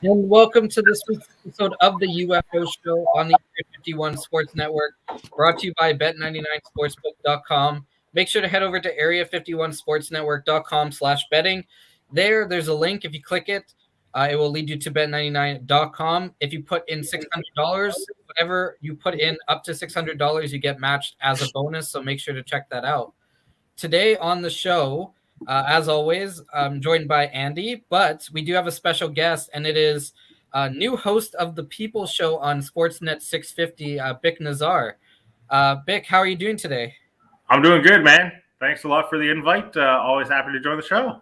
And welcome to this week's episode of the UFO Show on the Area 51 Sports Network, brought to you by Bet99Sportsbook.com. Make sure to head over to Area51Sportsnetwork.com/betting. There's a link. If you click it, it will lead you to Bet99.com. If you put in $600, whatever you put in up to $600, you get matched as a bonus. So make sure to check that out. Today on the show, as always, I'm joined by Andy, but we do have a special guest, and it is a new host of the People Show on Sportsnet 650, Bick Nazar. Bick, how are you doing today? I'm doing good, man. Thanks a lot for the invite. Always happy to join the show.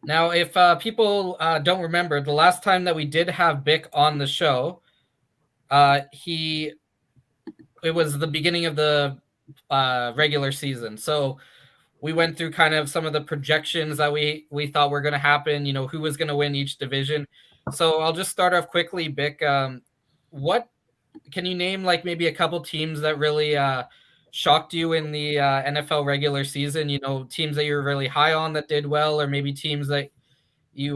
Now, if people don't remember, the last time that we did have Bick on the show, it was the beginning of the regular season. So we went through kind of some of the projections that we thought were going to happen, who was going to win each division. So I'll just start off quickly, Bick. What can you name, like maybe a couple teams that really shocked you in the NFL regular season? Teams that you were really high on that did well, or maybe teams that you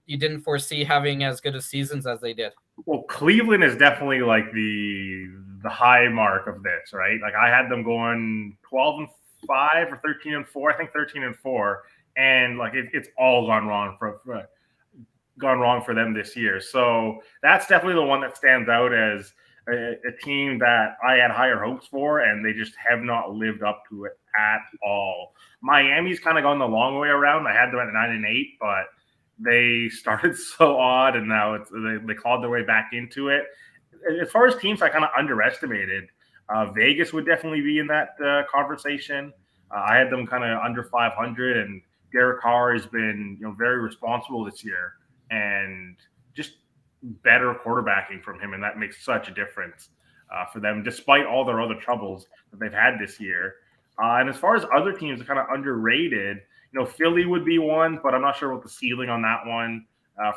didn't foresee having as good of seasons as they did. Well, Cleveland is definitely like the high mark of this, right? Like I had them going 12-5 or 13-4. I think 13-4, and like it's all gone wrong for them this year. So that's definitely the one that stands out as a team that I had higher hopes for, and they just have not lived up to it at all. Miami's kind of gone the long way around. I had them at 9-8, but they started so odd, and now they clawed their way back into it. As far as teams I kind of underestimated, Vegas would definitely be in that conversation. I had them kind of under 500, and Derek Carr has been very responsible this year, and just better quarterbacking from him, and that makes such a difference for them, despite all their other troubles that they've had this year. And as far as other teams that kind of underrated, Philly would be one, but I'm not sure what the ceiling on that one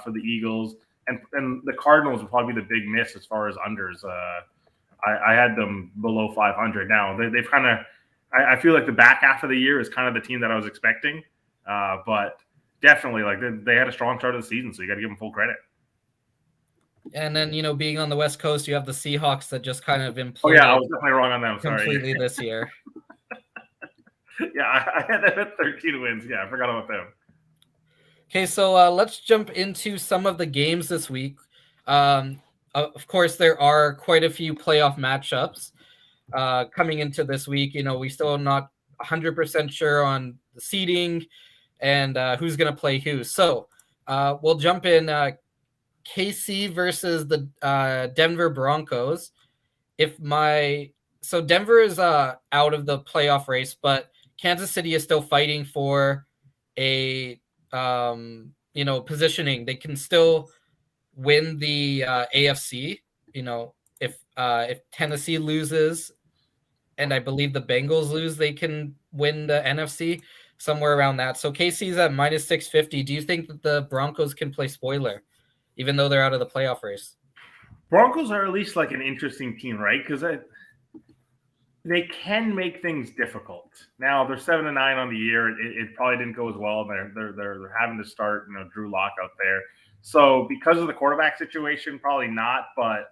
for the Eagles. And the Cardinals would probably be the big miss as far as unders. I had them below 500. Now they've kind of, I feel like the back half of the year is kind of the team that I was expecting, but definitely like they had a strong start of the season, so you got to give them full credit. And then being on the West Coast, you have the Seahawks that just kind of imploded. Oh yeah, I was definitely wrong on them. Sorry. Completely this year. Yeah, I had them at 13 wins. Yeah, I forgot about them. Okay, so let's jump into some of the games this week. Of course, there are quite a few playoff matchups coming into this week. We still are not 100% sure on the seeding and who's going to play who. So we'll jump in KC versus the Denver Broncos. So Denver is out of the playoff race, but Kansas City is still fighting for a positioning. They can still win the AFC. If Tennessee loses, and I believe the Bengals lose, they can win the NFC, somewhere around that. So KC's at minus 650. Do you think that the Broncos can play spoiler, even though they're out of the playoff race? Broncos are at least like an interesting team, right? Because they can make things difficult. Now they're 7-9 on the year. It probably didn't go as well. They're having to start, Drew Lock out there. So because of the quarterback situation, probably not. But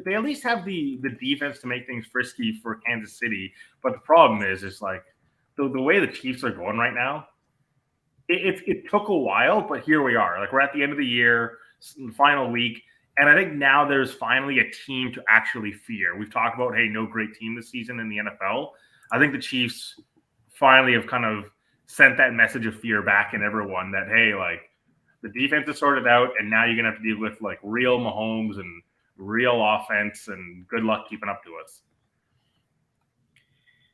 they at least have the defense to make things frisky for Kansas City. But the problem is like the way the Chiefs are going right now. It took a while, but here we are. Like we're at the end of the year, final week. And I think now there's finally a team to actually fear. We've talked about, hey, no great team this season in the NFL. I think the Chiefs finally have kind of sent that message of fear back in everyone that, hey, like the defense is sorted out, and now you're going to have to deal with like real Mahomes and real offense, and good luck keeping up to us.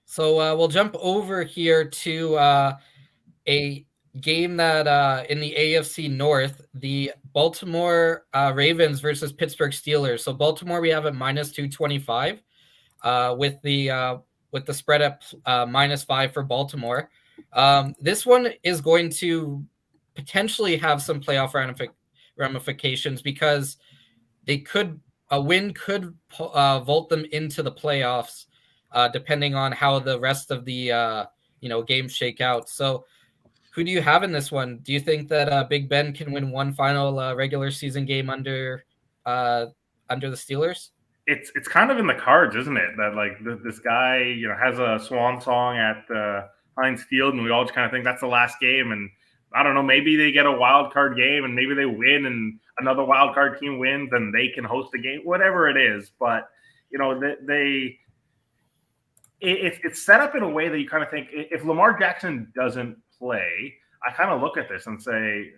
So we'll jump over here to a game that in the AFC North, the Baltimore Ravens versus Pittsburgh Steelers. So Baltimore we have at minus 225 with the spread at minus 5 for Baltimore. This one is going to potentially have some playoff ramifications because a win could vault them into the playoffs depending on how the rest of the games shake out. So Who do you have in this one? Do you think that Big Ben can win one final regular season game under the Steelers? It's kind of in the cards, isn't it? That like this guy, has a swan song at Heinz Field, and we all just kind of think that's the last game. And I don't know, maybe they get a wild card game, and maybe they win, and another wild card team wins, and they can host a game, whatever it is. But it's set up in a way that you kind of think if Lamar Jackson doesn't play, I kind of look at this and say,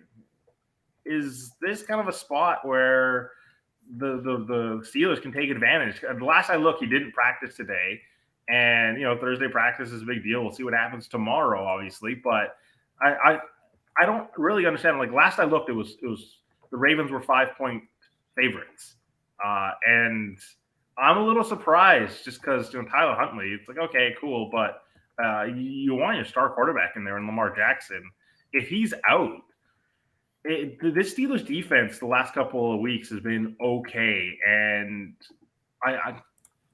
is this kind of a spot where the Steelers can take advantage? The last I looked, he didn't practice today, and Thursday practice is a big deal. We'll see what happens tomorrow, obviously, but I don't really understand. Like last I looked, it was the Ravens were 5-point favorites, and I'm a little surprised just because Tyler Huntley. It's like, okay, cool, but you want your star quarterback in there, and Lamar Jackson. If he's out, this Steelers defense the last couple of weeks has been okay, and I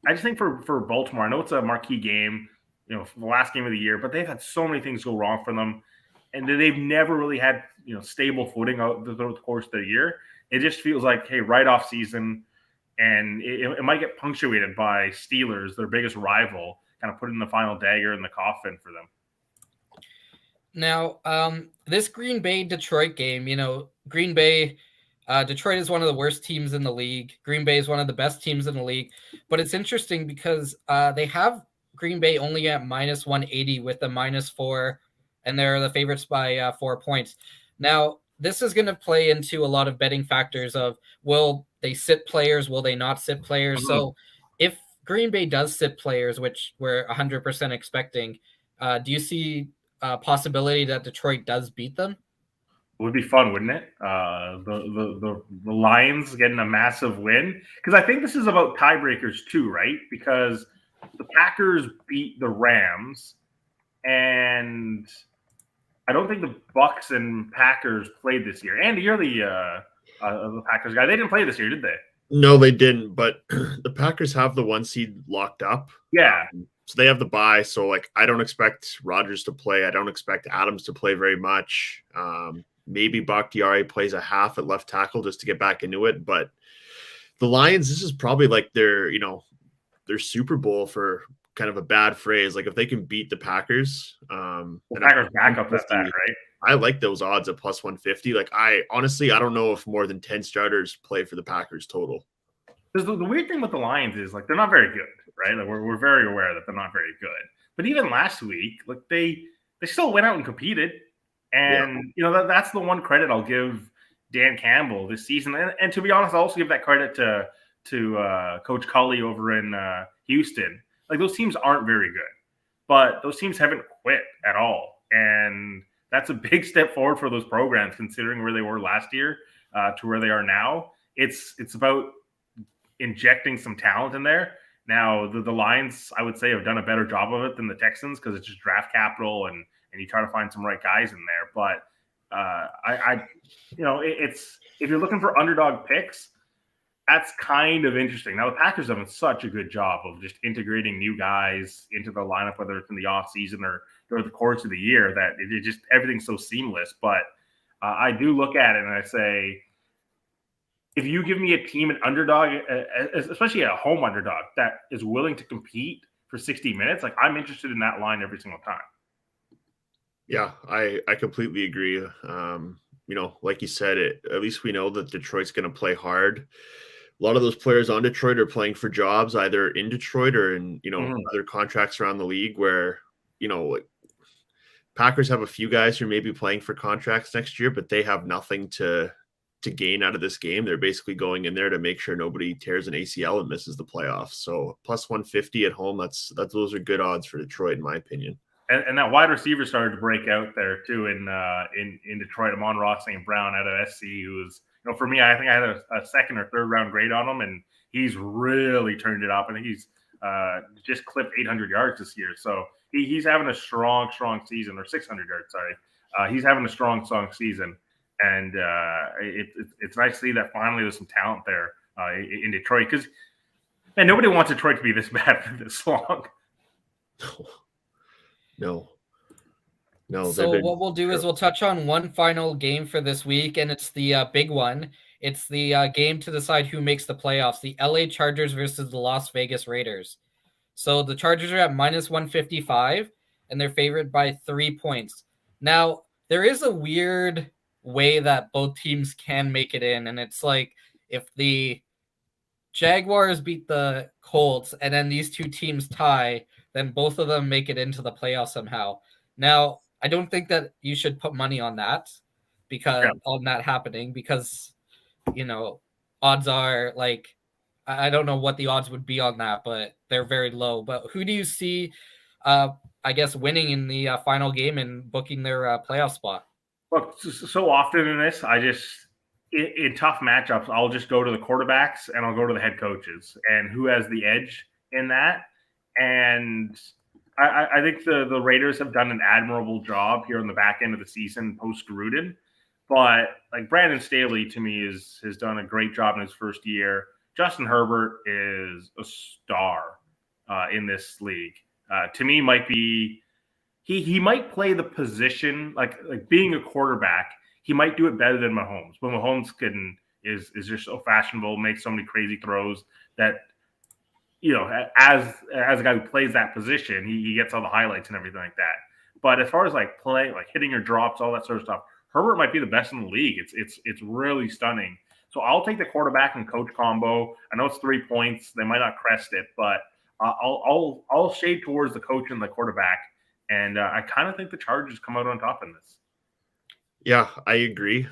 just think for Baltimore, I know it's a marquee game, for the last game of the year, but they've had so many things go wrong for them, and they've never really had stable footing out throughout the course of the year. It just feels like, hey, write-off season, and it might get punctuated by Steelers, their biggest rival, kind of putting the final dagger in the coffin for them. Now, this Green Bay-Detroit game, Green Bay, Detroit is one of the worst teams in the league. Green Bay is one of the best teams in the league. But it's interesting because they have Green Bay only at minus 180 with a -4, and they're the favorites by 4 points. Now, this is going to play into a lot of betting factors of, will they sit players? Will they not sit players? Mm-hmm. So if Green Bay does sit players, which we're 100% expecting, do you see possibility that Detroit does beat them? It would be fun, wouldn't it? The Lions getting a massive win, because I think this is about tiebreakers too, right? Because the Packers beat the Rams, and I don't think the Bucks and Packers played this year. Andy, you're the Packers guy. They didn't play this year, did they? No, they didn't. But the Packers have the 1 seed locked up. Yeah. So they have the bye. So, I don't expect Rodgers to play. I don't expect Adams to play very much. Maybe Bakhtiari plays a half at left tackle just to get back into it. But the Lions, this is probably like their Super Bowl, for kind of a bad phrase. Like if they can beat the Packers. The Packers back up that, right? I like those odds at plus 150. Like I don't know if more than 10 starters play for the Packers total. Because the weird thing with the Lions is they're not very good, right? Like we're very aware that they're not very good. But even last week, they still went out and competed, and that's the one credit I'll give Dan Campbell this season. And to be honest, I'll also give that credit to Coach Culley over in Houston. Like those teams aren't very good, but those teams haven't quit at all, and that's a big step forward for those programs considering where they were last year to where they are now. It's about injecting some talent in there. Now, the Lions, I would say, have done a better job of it than the Texans because it's just draft capital and you try to find some right guys in there. But it's if you're looking for underdog picks, that's kind of interesting. Now, the Packers have done such a good job of just integrating new guys into the lineup, whether it's in the offseason or during the course of the year, that it just everything's so seamless. But I do look at it and I say, if you give me a team, an underdog, especially a home underdog that is willing to compete for 60 minutes, like I'm interested in that line every single time. Yeah, I completely agree. Like you said, at least we know that Detroit's going to play hard. A lot of those players on Detroit are playing for jobs either in Detroit or in, other contracts around the league where, Packers have a few guys who may be playing for contracts next year, but they have nothing to gain out of this game. They're basically going in there to make sure nobody tears an ACL and misses the playoffs. So plus 150 at home, those are good odds for Detroit, in my opinion. And that wide receiver started to break out there too in Detroit. Amon-Ra St. Brown out of SC, who's, for me, I think I had a second or third round grade on him, and he's really turned it up. I think he's just clipped 800 yards this year. So he's having a strong season, or 600 yards, sorry. He's having a strong season. And it's nice to see that finally there's some talent there in Detroit, because nobody wants Detroit to be this bad for this long. No. No, So what we'll do is we'll touch on one final game for this week, and it's the big one. It's the game to decide who makes the playoffs, the LA Chargers versus the Las Vegas Raiders. So the Chargers are at minus 155, and they're favored by 3 points. Now, there is a weird way that both teams can make it in, and it's like if the Jaguars beat the Colts and then these two teams tie, then both of them make it into the playoffs somehow. Now, I don't think that you should put money on that on that happening because odds are like I don't know what the odds would be on that, but they're very low. But who do you see I guess winning in the final game and booking their playoff spot? Look, so often in this, in tough matchups, I'll just go to the quarterbacks and I'll go to the head coaches and who has the edge in that. And I think the Raiders have done an admirable job here on the back end of the season post Gruden. But like Brandon Staley to me has done a great job in his first year. Justin Herbert is a star in this league. To me, might be he might play the position like being a quarterback. He might do it better than Mahomes. But Mahomes is just so fashionable, makes so many crazy throws that as a guy who plays that position, he gets all the highlights and everything like that. But as far as like play, like hitting your drops, all that sort of stuff, Herbert might be the best in the league. It's really stunning. So I'll take the quarterback and coach combo. I know it's 3 points. They might not crest it, but I'll shade towards the coach and the quarterback. And I kind of think the Chargers come out on top in this. Yeah, I agree.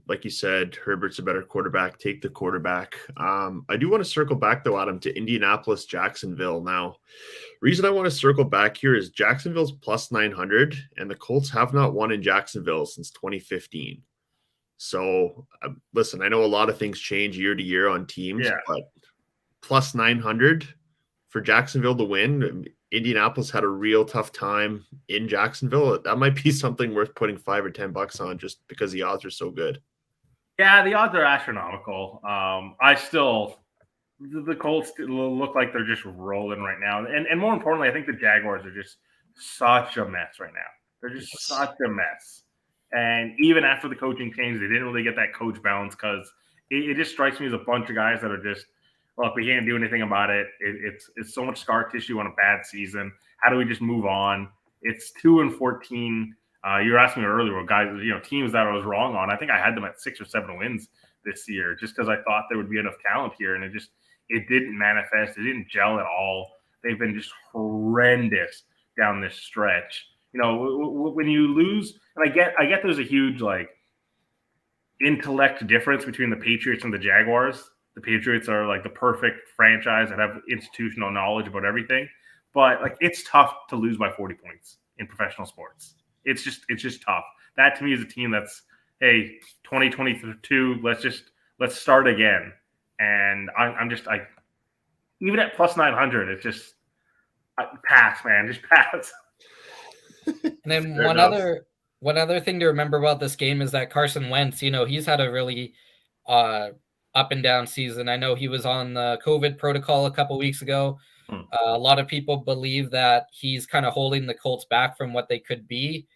Like you said, Herbert's a better quarterback. Take the quarterback. I do want to circle back, though, Adam, to Indianapolis, Jacksonville. Now, reason I want to circle back here is Jacksonville's plus 900, and the Colts have not won in Jacksonville since 2015. So, listen, I know a lot of things change year to year on teams, but plus 900 for Jacksonville to win. Indianapolis had a real tough time in Jacksonville. That might be something worth putting $5 or $10 on just because the odds are so good. Yeah, the odds are astronomical. The Colts look like they're just rolling right now. And more importantly, I think the Jaguars are just such a mess right now. They're just such a mess. And even after the coaching change, they didn't really get that coach balance because it just strikes me as a bunch of guys that are just, look, we can't do anything about it. It's so much scar tissue on a bad season. How do we just move on? It's 2-14. You were asking me earlier, guys, teams that I was wrong on. I think I had them at 6 or 7 wins this year, just because I thought there would be enough talent here, and it didn't manifest. It didn't gel at all. They've been just horrendous down this stretch. When you lose, and I get there's a huge intellect difference between the Patriots and the Jaguars. The Patriots are like the perfect franchise that have institutional knowledge about everything. But it's tough to lose by 40 points in professional sports. It's just tough. That to me is a team that's, hey, 2022, let's start again. And I'm even at plus 900, it's just pass, man, just pass. And then one other thing to remember about this game is that Carson Wentz, he's had a really up and down season. I know he was on the COVID protocol a couple weeks ago. A lot of people believe that he's kind of holding the Colts back from what they could be,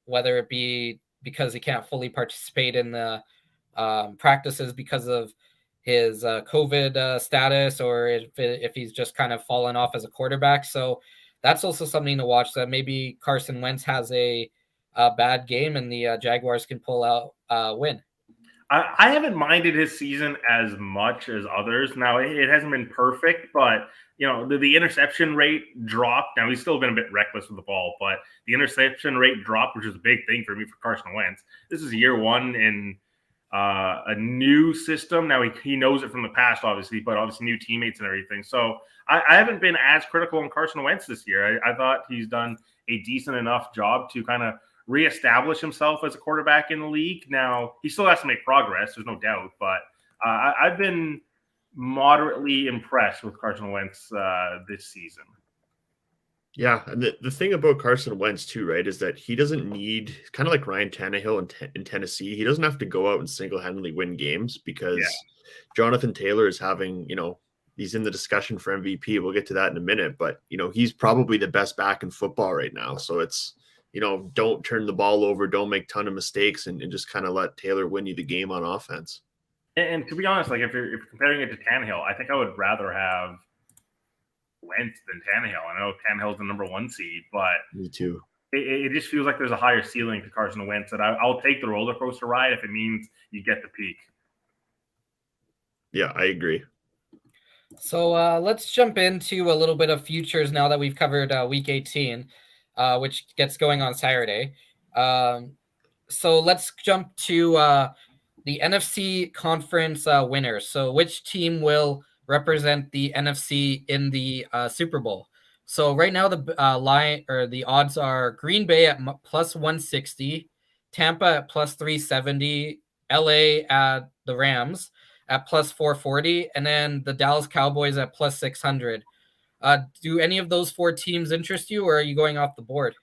whether it be because he can't fully participate in the practices because of his COVID status, or if he's just kind of fallen off as a quarterback. So that's also something to watch, that maybe Carson Wentz has a bad game and the Jaguars can pull out a win. I haven't minded his season as much as others. Now, it hasn't been perfect, but, the interception rate dropped. Now, he's still been a bit reckless with the ball, but the interception rate dropped, which is a big thing for me for Carson Wentz. This is year one in a new system. Now, he knows it from the past, obviously, but obviously new teammates and everything. So I haven't been as critical on Carson Wentz this year. I thought he's done a decent enough job to kind of reestablish himself as a quarterback in the league. Now, he still has to make progress, there's no doubt, but I've been moderately impressed with Carson Wentz this season. Yeah, and the thing about Carson Wentz too, right, is that he doesn't need, kind of like Ryan Tannehill in Tennessee, he doesn't have to go out and single-handedly win games because Jonathan Taylor is having, he's in the discussion for MVP. We'll get to that in a minute, but, he's probably the best back in football right now. So it's, don't turn the ball over, don't make a ton of mistakes, and just kind of let Taylor win you the game on offense. And to be honest, like if you're comparing it to Tannehill, I think I would rather have Wentz than Tannehill. I know Tannehill's the number 1 seed, but Me too. It just feels like there's a higher ceiling to Carson Wentz, and I'll take the roller coaster ride if it means you get the peak. Yeah, I agree. So let's jump into a little bit of futures now that we've covered Week 18, which gets going on Saturday. So let's jump to the NFC conference winners. So which team will represent the NFC in the Super Bowl? So right now the line or the odds are Green Bay at plus 160, Tampa at plus 370, LA at the Rams at plus 440, and then the Dallas Cowboys at plus 600. Do any of those 4 teams interest you, or are you going off the board?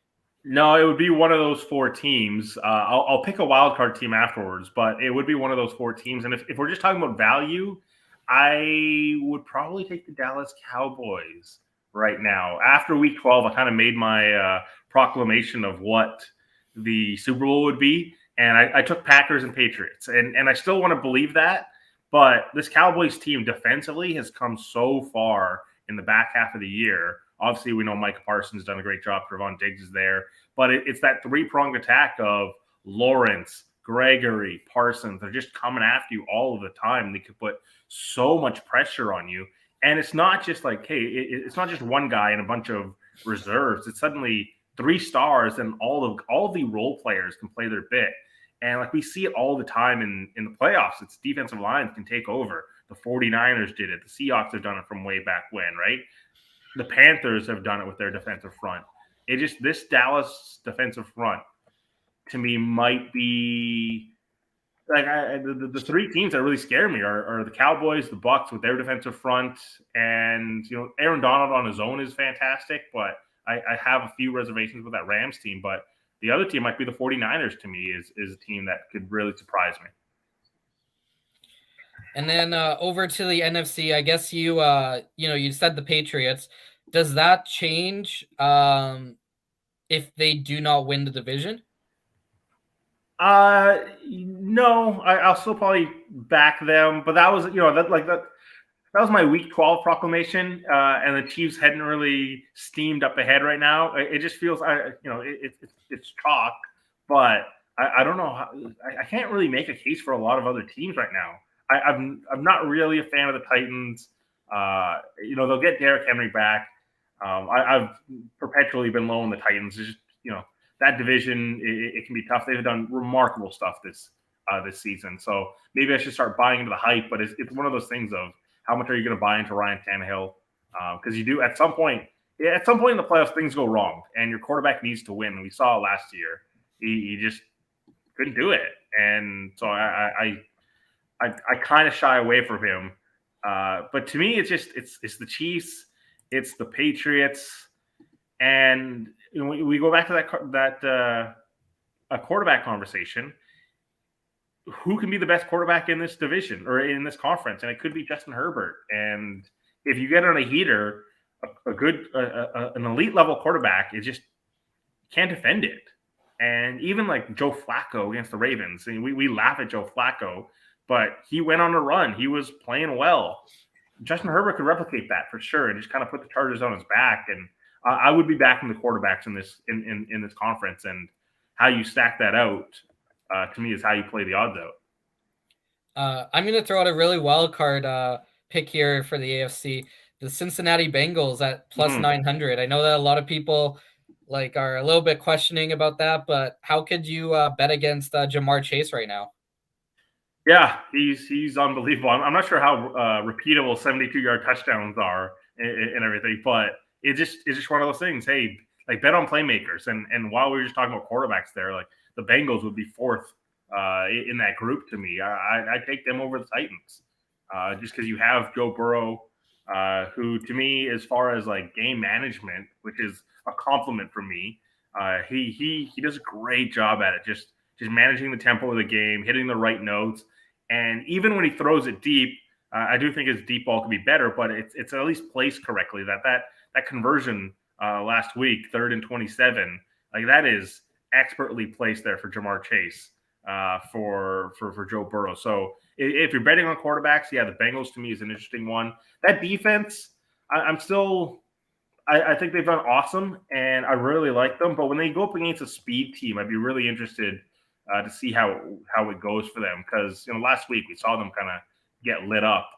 No, it would be one of those 4 teams. I'll pick a wild card team afterwards, but it would be one of those 4 teams. And if we're just talking about value, I would probably take the Dallas Cowboys right now. After Week 12, I kind of made my proclamation of what the Super Bowl would be, and I took Packers and Patriots, and I still want to believe that. But this Cowboys team defensively has come so far in the back half of the year. Obviously, we know Micah Parsons done a great job. Trevon Diggs is there. But it's that 3-pronged attack of Lawrence, Gregory, Parsons. They're just coming after you all of the time. They could put so much pressure on you. And it's not just like, hey, it's not just one guy and a bunch of reserves. It's suddenly 3 stars, and all of the role players can play their bit. And like we see it all the time in the playoffs, it's defensive lines can take over. The 49ers did it. The Seahawks have done it from way back when, right? The Panthers have done it with their defensive front. This Dallas defensive front, to me, might be like the 3 teams that really scare me are the Cowboys, the Bucs with their defensive front, and Aaron Donald on his own is fantastic, but I have a few reservations with that Rams team. But the other team might be the 49ers to me is a team that could really surprise me. And then over to the NFC, I guess you said the Patriots. Does that change if they do not win the division? No, I'll still probably back them, but that was that was my Week 12 proclamation, and the Chiefs hadn't really steamed up ahead right now. It just feels, it's chalk, but I don't know. I can't really make a case for a lot of other teams right now. I'm not really a fan of the Titans. They'll get Derrick Henry back. I've perpetually been low on the Titans. It's just, that division, it can be tough. They've done remarkable stuff this season. So maybe I should start buying into the hype, but it's one of those things of how much are you going to buy into Ryan Tannehill? Because you do at some point in the playoffs, things go wrong, and your quarterback needs to win. We saw it last year. He just couldn't do it, and so I kind of shy away from him. But to me, it's the Chiefs, it's the Patriots, and we go back to that a quarterback conversation. Who can be the best quarterback in this division or in this conference? And it could be Justin Herbert. And if you get on a heater, an elite level quarterback, it just can't defend it. And even like Joe Flacco against the Ravens, and we laugh at Joe Flacco, but he went on a run. He was playing well. Justin Herbert could replicate that for sure and just kind of put the Chargers on his back. And I would be backing the quarterbacks in this conference, and how you stack that out. To me, is how you play the odds out. I'm going to throw out a really wild card pick here for the AFC. The Cincinnati Bengals at plus 900. I know that a lot of people are a little bit questioning about that, but how could you bet against Jamar Chase right now? Yeah, he's unbelievable. I'm not sure how repeatable 72-yard touchdowns are and everything, but it's just one of those things. Hey, bet on playmakers. And while we were just talking about quarterbacks there, the Bengals would be 4th in that group to me. I take them over the Titans just because you have Joe Burrow, who to me, as far as game management, which is a compliment for me, he does a great job at it. Just managing the tempo of the game, hitting the right notes, and even when he throws it deep, I do think his deep ball could be better, but it's at least placed correctly. That conversion last week, 3rd and 27, that is expertly placed there for Jamar Chase for Joe Burrow. So if you're betting on quarterbacks, yeah, the Bengals to me is an interesting one. That defense, I think they've done awesome, and I really like them. But when they go up against a speed team, I'd be really interested to see how it goes for them, because last week we saw them kind of get lit up.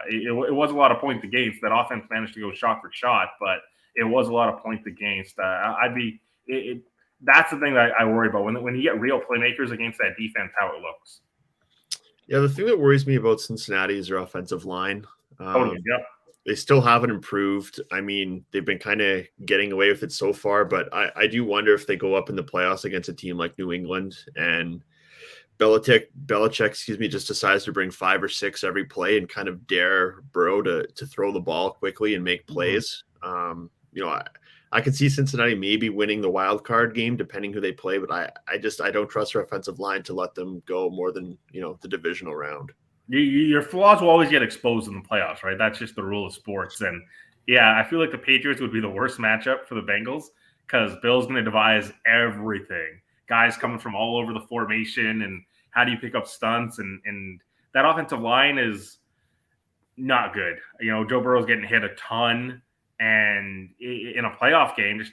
It was a lot of points against. That offense managed to go shot for shot, but it was a lot of points against. That's the thing that I worry about when you get real playmakers against that defense, how it looks. Yeah, the thing that worries me about Cincinnati is their offensive line. Totally, yeah. They still haven't improved. I mean, they've been kind of getting away with it so far, but I do wonder if they go up in the playoffs against a team like New England and Belichick, just decides to bring 5 or 6 every play and kind of dare Burrow to throw the ball quickly and make plays. I could see Cincinnati maybe winning the wild card game depending who they play, but I don't trust their offensive line to let them go more than the divisional round. Your flaws will always get exposed in the playoffs, right? That's just the rule of sports. And yeah, I feel like the Patriots would be the worst matchup for the Bengals, because Bill's going to devise everything. Guys coming from all over the formation, and how do you pick up stunts? And that offensive line is not good. Joe Burrow's getting hit a ton, and in a playoff game, just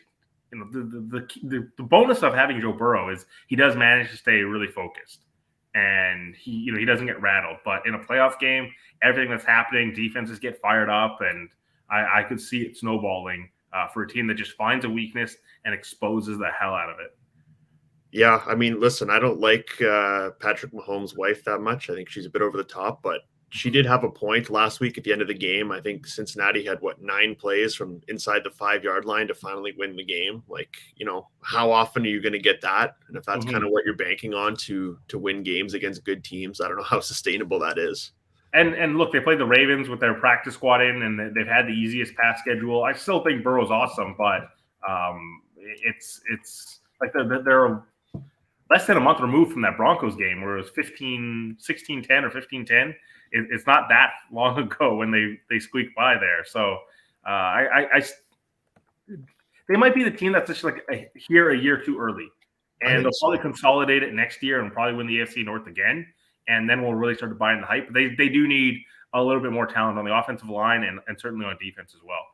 the bonus of having Joe Burrow is he does manage to stay really focused. And he doesn't get rattled. But in a playoff game, everything that's happening, defenses get fired up, and I could see it snowballing for a team that just finds a weakness and exposes the hell out of it. Yeah, I mean, listen, I don't like Patrick Mahomes' wife that much. I think she's a bit over the top, but she did have a point last week at the end of the game. I think Cincinnati had 9 plays from inside the 5-yard line to finally win the game. Like, how often are you going to get that? And if that's kind of what you're banking on to win games against good teams, I don't know how sustainable that is. And look, they played the Ravens with their practice squad in, and they've had the easiest pass schedule. I still think Burrow's awesome, but it's like they're less than a month removed from that Broncos game where it was 16-10 or 15-10. It's not that long ago when they squeaked by there. So they might be the team that's just like a year too early. And they'll probably consolidate it next year and probably win the AFC North again. And then we'll really start to buy in the hype. But they do need a little bit more talent on the offensive line and certainly on defense as well.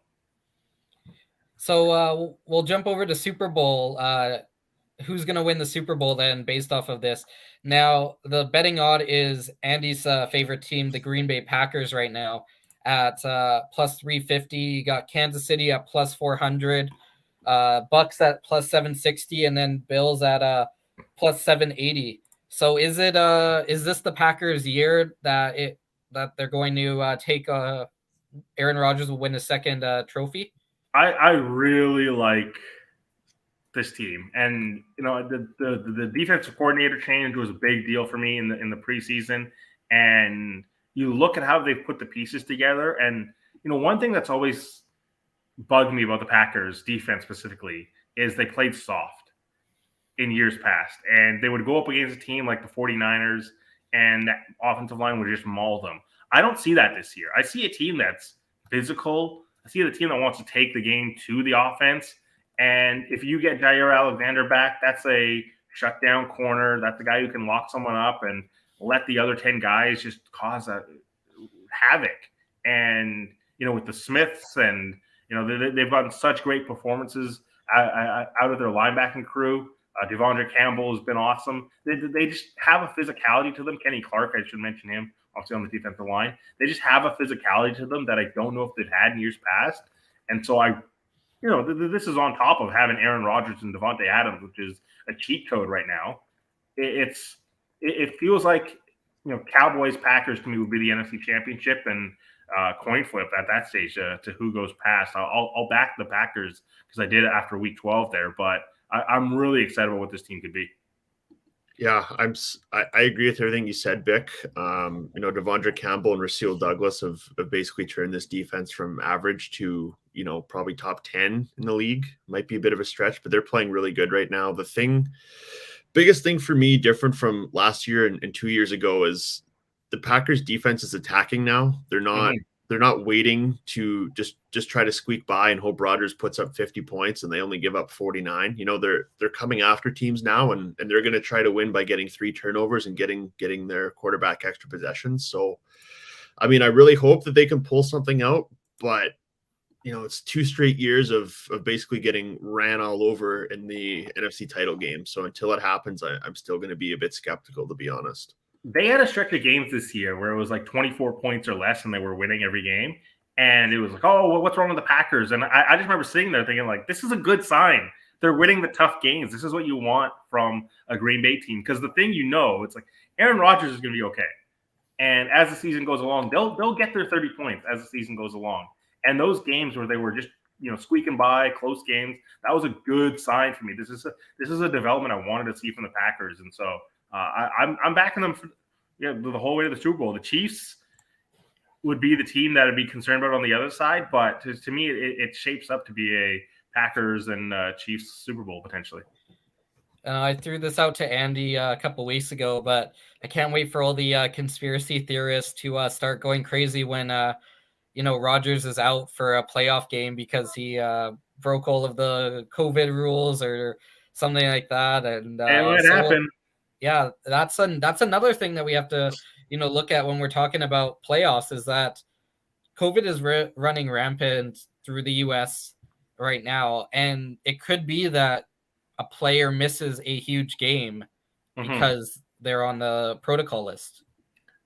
So we'll jump over to Super Bowl. Who's going to win the Super Bowl then based off of this? Now, the betting odd is Andy's favorite team, the Green Bay Packers, right now at plus 350. You got Kansas City at plus 400, Bucks at plus 760, and then Bills at plus 780. So is this the Packers' year that they're going to take Aaron Rodgers will win a second trophy? I really like this team, and the defensive coordinator change was a big deal for me in the preseason. And you look at how they've put the pieces together, and one thing that's always bugged me about the Packers defense specifically is they played soft in years past, and they would go up against a team like the 49ers, and that offensive line would just maul them. I don't see that this year. I see a team that's physical. I see the team that wants to take the game to the offense. And if you get Jair Alexander back, that's a shutdown corner. That's the guy who can lock someone up and let the other 10 guys just cause a havoc. And, with the Smiths and, they've gotten such great performances out of their linebacking crew. Devondre Campbell has been awesome. They just have a physicality to them. Kenny Clark, I should mention him, obviously on the defensive line. They just have a physicality to them that I don't know if they've had in years past. And so this is on top of having Aaron Rodgers and Devontae Adams, which is a cheat code right now. It feels like, Cowboys Packers to me would be the NFC Championship, and coin flip at that stage to who goes past. I'll back the Packers because I did it after Week 12 there, but I'm really excited about what this team could be. Yeah, I agree with everything you said, Vic. Devondre Campbell and Rasul Douglas have basically turned this defense from average to, probably top 10 in the league. Might be a bit of a stretch, but they're playing really good right now. Biggest thing for me different from last year and 2 years ago is the Packers defense is attacking now. They're not they're not waiting to just try to squeak by and hope Rodgers puts up 50 points and they only give up 49. You know, they're coming after teams now, and they're going to try to win by getting 3 turnovers and getting their quarterback extra possessions. So, I mean, I really hope that they can pull something out, but you know, it's 2 straight years of basically getting ran all over in the NFC title game. So until it happens, I'm still going to be a bit skeptical, to be honest. They had a stretch of games this year where it was like 24 points or less and they were winning every game. And it was like, oh, well, what's wrong with the Packers? And I just remember sitting there thinking, like, this is a good sign. They're winning the tough games. This is what you want from a Green Bay team. Because the thing it's like Aaron Rodgers is going to be okay. And as the season goes along, they'll get their 30 points as the season goes along. And those games where they were just, squeaking by, close games, that was a good sign for me. This is a development I wanted to see from the Packers. And so I'm backing them for the whole way to the Super Bowl. The Chiefs would be the team that I'd be concerned about on the other side, but to me, it shapes up to be a Packers and Chiefs Super Bowl potentially. I threw this out to Andy a couple weeks ago, but I can't wait for all the conspiracy theorists to start going crazy when Rodgers is out for a playoff game because he broke all of the COVID rules or something like that, and it happened. Yeah, that's another thing that we have to, look at when we're talking about playoffs is that COVID is running rampant through the U.S. right now, and it could be that a player misses a huge game because they're on the protocol list.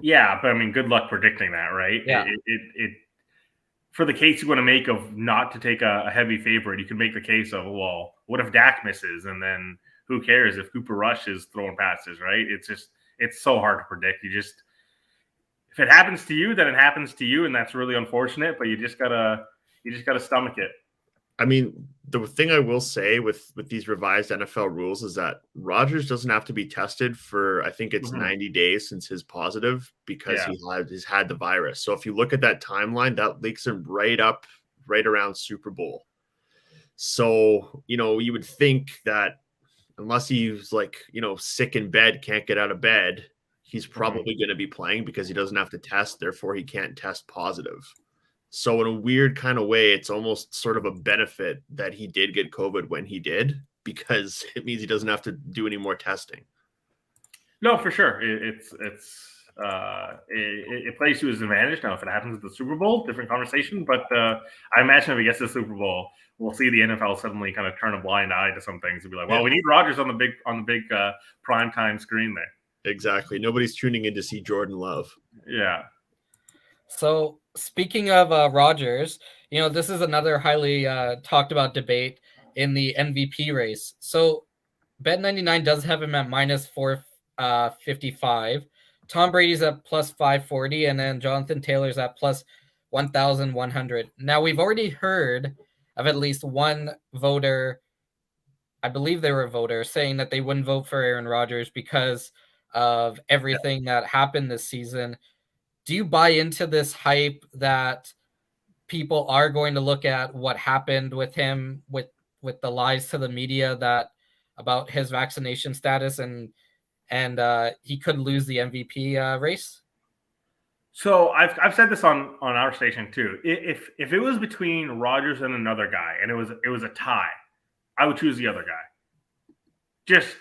Yeah, but I mean, good luck predicting that, right? Yeah. It for the case you want to make of not to take a heavy favorite, you could make the case of, well, what if Dak misses, and then who cares if Cooper Rush is throwing passes, right? It's so hard to predict. If it happens to you, then it happens to you, and that's really unfortunate. But you just gotta stomach it. I mean, the thing I will say with these revised NFL rules is that Rodgers doesn't have to be tested for, I think it's 90 days since his positive because he's had the virus. So if you look at that timeline, that leaks him right around Super Bowl. So, you would think that unless he's sick in bed, can't get out of bed, he's probably going to be playing because he doesn't have to test. Therefore, he can't test positive. So in a weird kind of way, it's almost sort of a benefit that he did get COVID when he did, because it means he doesn't have to do any more testing. No, for sure. It plays to his advantage. Now, if it happens at the Super Bowl, different conversation. But I imagine if he gets to the Super Bowl, we'll see the NFL suddenly kind of turn a blind eye to some things and be like, well, we need Rodgers on the big primetime screen there. Exactly. Nobody's tuning in to see Jordan Love. Yeah. So speaking of Rodgers, this is another highly talked about debate in the MVP race. So Bet99 does have him at minus 455. Tom Brady's at plus 540, and then Jonathan Taylor's at plus 1,100. Now, we've already heard of at least one voter, I believe they were a voter, saying that they wouldn't vote for Aaron Rodgers because of everything that happened this season. Do you buy into this hype that people are going to look at what happened with him with the lies to the media that about his vaccination status and he could lose the MVP race? So I've said this on our station too. If it was between Rodgers and another guy and it was a tie, I would choose the other guy. Just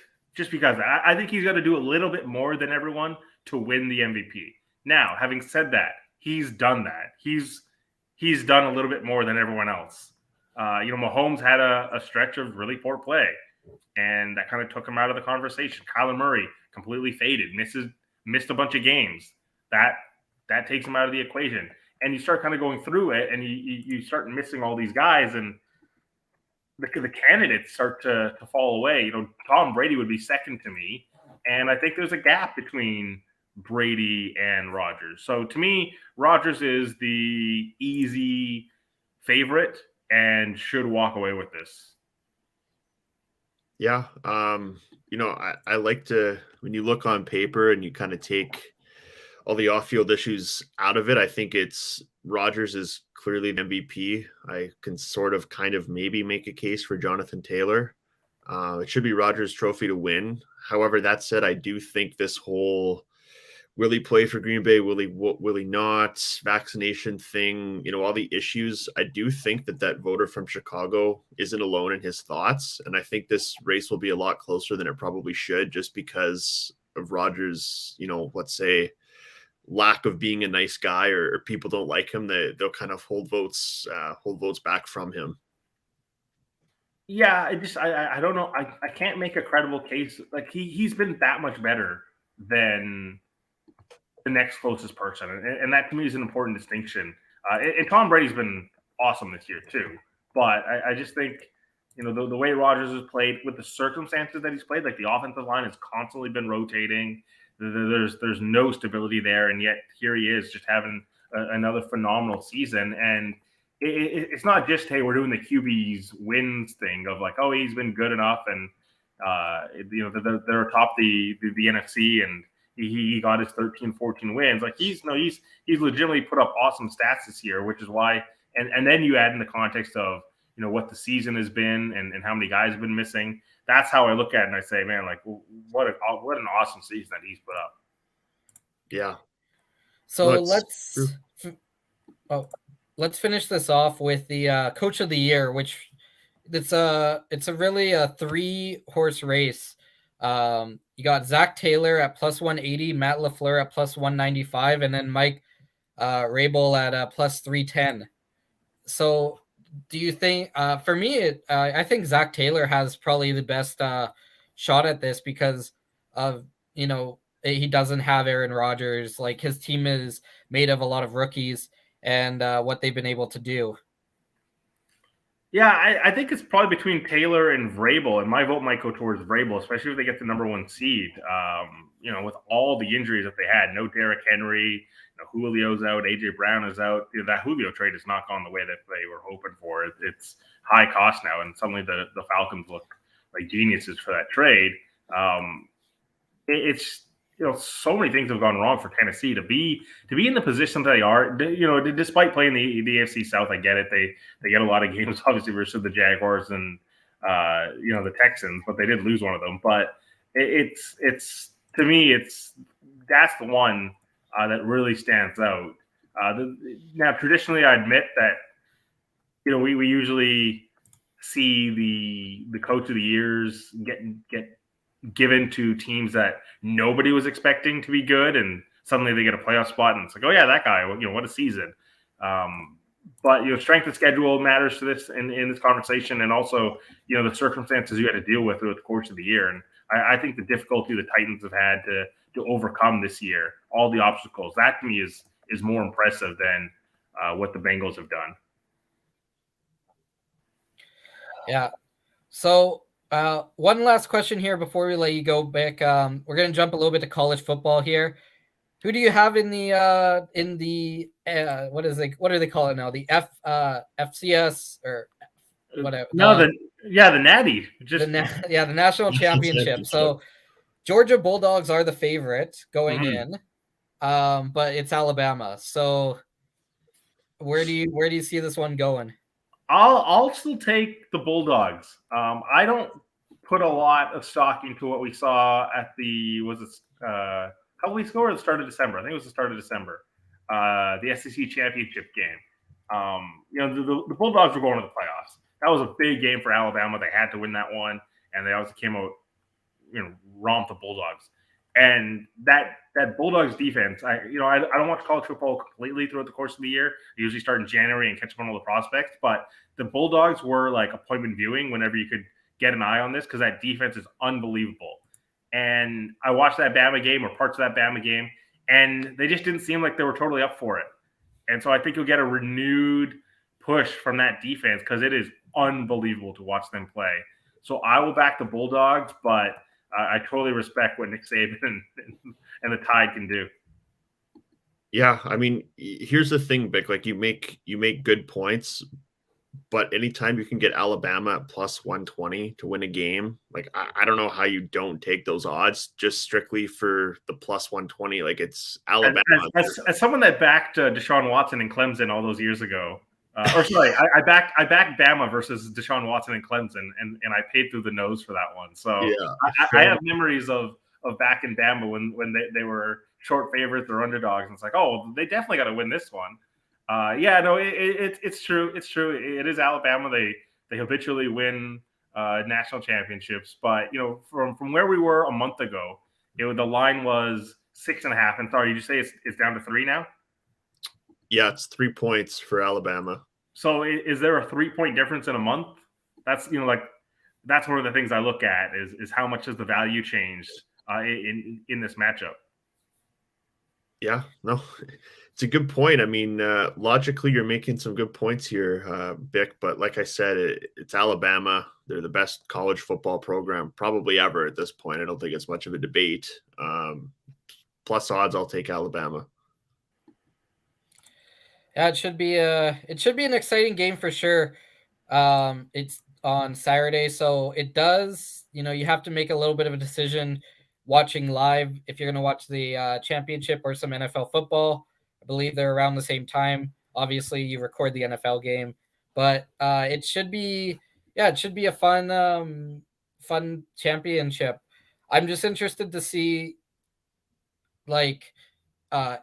because I think he's got to do a little bit more than everyone to win the MVP. Now, having said that, he's done that. He's done a little bit more than everyone else. Mahomes had a stretch of really poor play, and that kind of took him out of the conversation. Kyler Murray completely faded, missed a bunch of games. That takes him out of the equation. And you start kind of going through it, and you start missing all these guys, and the candidates start to fall away. Tom Brady would be second to me, and I think there's a gap between Brady and Rodgers. So to me, Rodgers is the easy favorite and should walk away with this. Yeah. I like to, when you look on paper and you kind of take all the off-field issues out of it, I think it's Rodgers is clearly an MVP. I can sort of kind of maybe make a case for Jonathan Taylor. It should be Rodgers' trophy to win. However, that said, I do think this whole Will he play for Green Bay? Will he not? Vaccination thing, all the issues. I do think that voter from Chicago isn't alone in his thoughts. And I think this race will be a lot closer than it probably should, just because of Rodgers, let's say, lack of being a nice guy, or people don't like him. They'll kind of hold votes back from him. Yeah, I don't know. I can't make a credible case. Like he's been that much better than the next closest person, and that to me is an important distinction. And Tom Brady's been awesome this year too, but I just think the way Rodgers has played with the circumstances that he's played, like the offensive line has constantly been rotating. There's no stability there, and yet here he is just having another phenomenal season. And it's not just, hey, we're doing the QB's wins thing of like, oh, he's been good enough, and they're atop the NFC, and he got his 13, 14 wins. Like he's legitimately put up awesome stats this year, which is why. And then you add in the context of what the season has been and how many guys have been missing. That's how I look at it, and I say, man, like what an awesome season that he's put up. Yeah. So let's finish this off with the Coach of the Year, which it's a really a 3-horse race. You got Zach Taylor at +180, Matt LaFleur at +195, and then Mike Rabel at +310. So do you think, for me, I think Zach Taylor has probably the best shot at this because of, he doesn't have Aaron Rodgers. Like his team is made of a lot of rookies and what they've been able to do. Yeah, I think it's probably between Taylor and Vrabel, and my vote might go towards Vrabel, especially if they get the number 1 seed. With all the injuries that they had, no Derrick Henry, Julio's out, AJ Brown is out. That Julio trade has not gone the way that they were hoping for. It's high cost now, and suddenly the Falcons look like geniuses for that trade. It's so many things have gone wrong for Tennessee to be in the position that they are. Despite playing the AFC South, I get it. They get a lot of games, obviously, versus the Jaguars and the Texans, but they did lose one of them. But it's to me, that's the one that really stands out. Now, traditionally, I admit that we usually see the Coach of the Years get given to teams that nobody was expecting to be good, and suddenly they get a playoff spot, and it's like, oh yeah, that guy, what a season. But strength of schedule matters to this in this conversation, and also the circumstances you had to deal with throughout the course of the year. And I think the difficulty the Titans have had to overcome this year, all the obstacles, that to me is more impressive than what the Bengals have done. Yeah. So one last question here before we let you go, Vic. We're going to jump a little bit to college football here. Who do you have in the what do they call it now? The FCS or whatever. No, the Natty. The national championship. So Georgia Bulldogs are the favorite going in, but it's Alabama. So where do you see this one going? I'll still take the Bulldogs. I don't put a lot of stock into what we saw at a couple weeks ago or the start of December. I think it was the start of December. The SEC championship game. The Bulldogs were going to the playoffs. That was a big game for Alabama. They had to win that one, and they also came out, romped the Bulldogs. And that Bulldogs defense, I don't watch college football completely throughout the course of the year. I usually start in January and catch up on all the prospects. But the Bulldogs were like appointment viewing whenever you could get an eye on this, because that defense is unbelievable. And I watched that Bama game or parts of that Bama game, and they just didn't seem like they were totally up for it. And so I think you'll get a renewed push from that defense, because it is unbelievable to watch them play. So I will back the Bulldogs, but I totally respect what Nick Saban and the Tide can do. Yeah, I mean, here's the thing, Vic. Like you make good points, but anytime you can get Alabama at +120 to win a game, like I don't know how you don't take those odds just strictly for the +120. Like it's Alabama. As someone that backed Deshaun Watson and Clemson all those years ago. I backed Bama versus Deshaun Watson and Clemson, and I paid through the nose for that one. So yeah, I have memories of of back in Bama when they were short favorites or underdogs. And it's like, oh, they definitely got to win this one. It's true. It's true. It is Alabama. They habitually win national championships. But, from where we were a month ago, the line was 6.5. And sorry, you say it's down to 3 now? Yeah, it's 3 points for Alabama. So is there a 3-point difference in a month? That's, that's one of the things I look at is how much has the value changed in this matchup. Yeah, no, it's a good point. I mean, logically, you're making some good points here, Bick. But like I said, it's Alabama. They're the best college football program probably ever at this point. I don't think it's much of a debate. Plus odds, I'll take Alabama. Yeah, it should be an exciting game for sure. It's on Saturday, so it does. You have to make a little bit of a decision watching live if you're going to watch the championship or some NFL football. I believe they're around the same time. Obviously, you record the NFL game, but it should be a fun championship. I'm just interested to see, like, I'm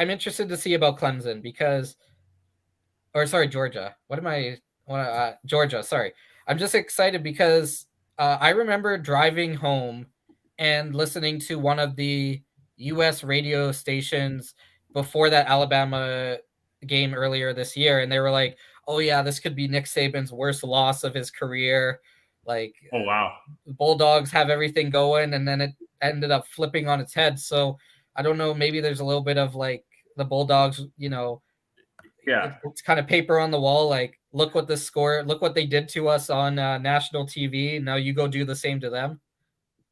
interested to see about Clemson Georgia. Georgia. Sorry. I'm just excited because I remember driving home and listening to one of the U.S. radio stations before that Alabama game earlier this year, and they were like, "Oh yeah, this could be Nick Saban's worst loss of his career." Like, oh wow, Bulldogs have everything going, and then it ended up flipping on its head. So I don't know. Maybe there's a little bit of like the Bulldogs, it's kind of paper on the wall. Like, look what they did to us on national TV. Now you go do the same to them.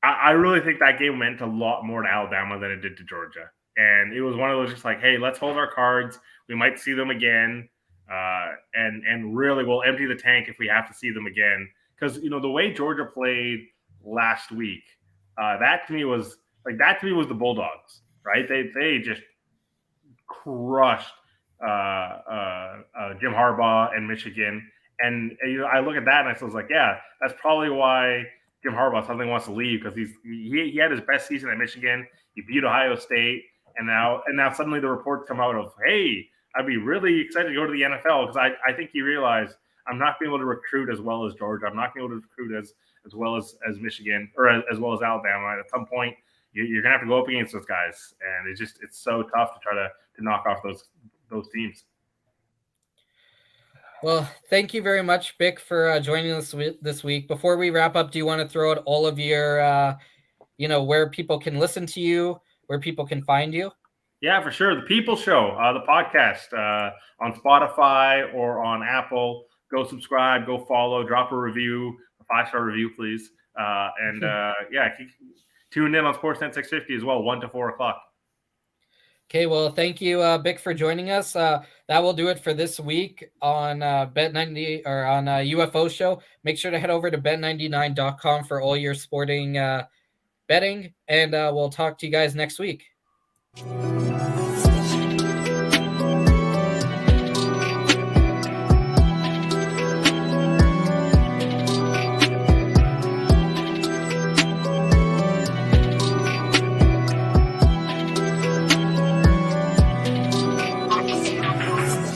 I really think that game meant a lot more to Alabama than it did to Georgia. And it was one of those just like, hey, let's hold our cards. We might see them again. And really we'll empty the tank if we have to see them again. Because, the way Georgia played last week, that to me was the Bulldogs, right? They just crushed Jim Harbaugh and Michigan. And I look at that and I was like, yeah, that's probably why Jim Harbaugh suddenly wants to leave, because he had his best season at Michigan. He beat Ohio State, and now suddenly the reports come out of, hey, I'd be really excited to go to the NFL, because I think he realized I'm not being able to recruit as well as Georgia. I'm not being able to recruit as well as Michigan or as well as Alabama. At some point, you're gonna have to go up against those guys, and it's so tough to try to knock off those teams. Well, thank you very much, Bick, for joining us this week. Before we wrap up, do you want to throw out all of your, where people can listen to you, where people can find you? Yeah, for sure. The People Show, the podcast on Spotify or on Apple. Go subscribe, go follow, drop a review, a 5-star review, please. Tune in on Sportsnet 650 as well, 1 to 4 o'clock. Okay, well, thank you, Bick, for joining us. That will do it for this week on Bet90 or on UFO Show. Make sure to head over to bet99.com for all your sporting betting, and we'll talk to you guys next week.